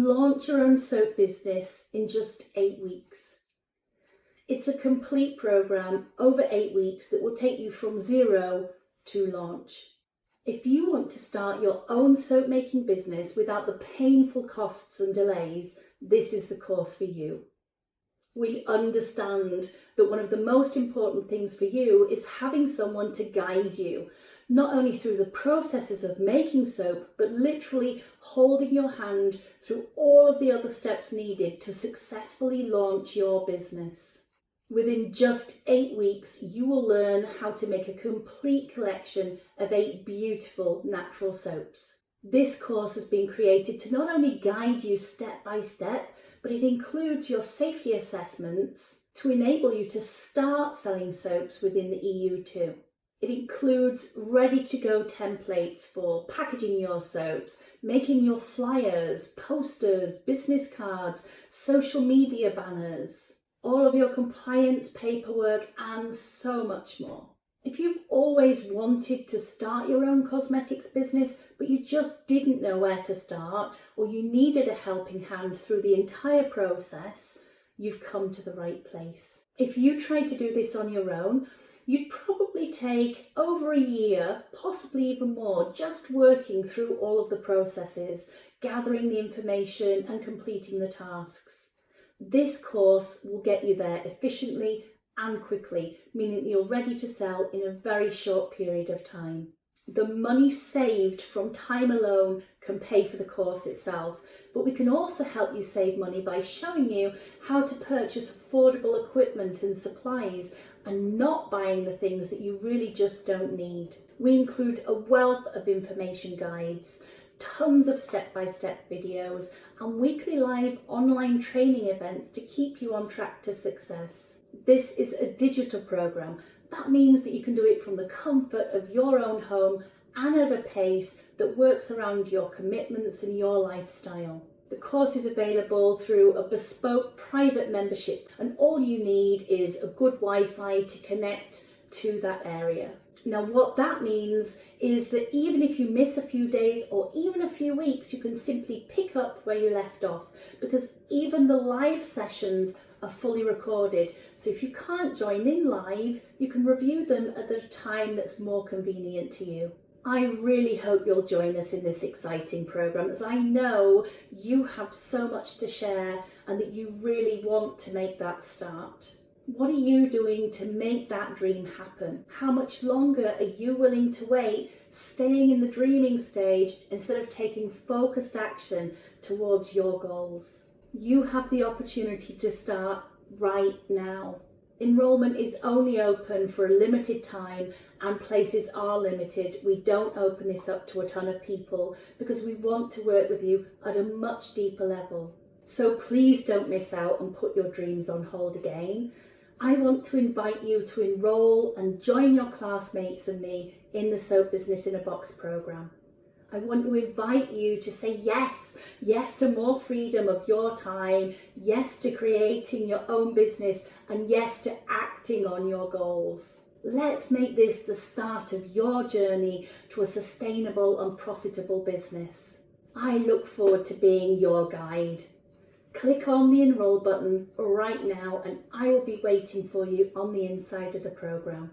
launch your own soap business in just 8 weeks. It's a complete program over 8 weeks that will take you from zero to launch. If you want to start your own soap making business without the painful costs and delays, this is the course for you. We understand that one of the most important things for you is having someone to guide you, not only through the processes of making soap, but literally holding your hand through all of the other steps needed to successfully launch your business. Within just 8 weeks, you will learn how to make a complete collection of 8 beautiful natural soaps. This course has been created to not only guide you step by step, but it includes your safety assessments to enable you to start selling soaps within the EU too. It includes ready-to-go templates for packaging your soaps, making your flyers, posters, business cards, social media banners, all of your compliance paperwork, and so much more. If you've always wanted to start your own cosmetics business, but you just didn't know where to start, or you needed a helping hand through the entire process, you've come to the right place. If you tried to do this on your own, you'd probably take over a year, possibly even more, just working through all of the processes, gathering the information and completing the tasks. This course will get you there efficiently and quickly, meaning that you're ready to sell in a very short period of time. The money saved from time alone can pay for the course itself, but we can also help you save money by showing you how to purchase affordable equipment and supplies and not buying the things that you really just don't need. We include a wealth of information guides, tons of step-by-step videos, and weekly live online training events to keep you on track to success. This is a digital program. That means that you can do it from the comfort of your own home and at a pace that works around your commitments and your lifestyle. The course is available through a bespoke private membership, and all you need is a good Wi-Fi to connect to that area. Now, what that means is that even if you miss a few days or even a few weeks, you can simply pick up where you left off, because even the live sessions are fully recorded. So if you can't join in live, you can review them at the time that's more convenient to you. I really hope you'll join us in this exciting program, as I know you have so much to share and that you really want to make that start. What are you doing to make that dream happen? How much longer are you willing to wait, staying in the dreaming stage instead of taking focused action towards your goals? You have the opportunity to start right now. Enrollment is only open for a limited time and places are limited. We don't open this up to a ton of people because we want to work with you at a much deeper level. So please don't miss out and put your dreams on hold again. I want to invite you to enroll and join your classmates and me in the Soap Business in a Box program. I want to invite you to say yes to more freedom of your time, yes to creating your own business, and yes to acting on your goals. Let's make this the start of your journey to a sustainable and profitable business. I look forward to being your guide. Click on the enroll button right now and I will be waiting for you on the inside of the program.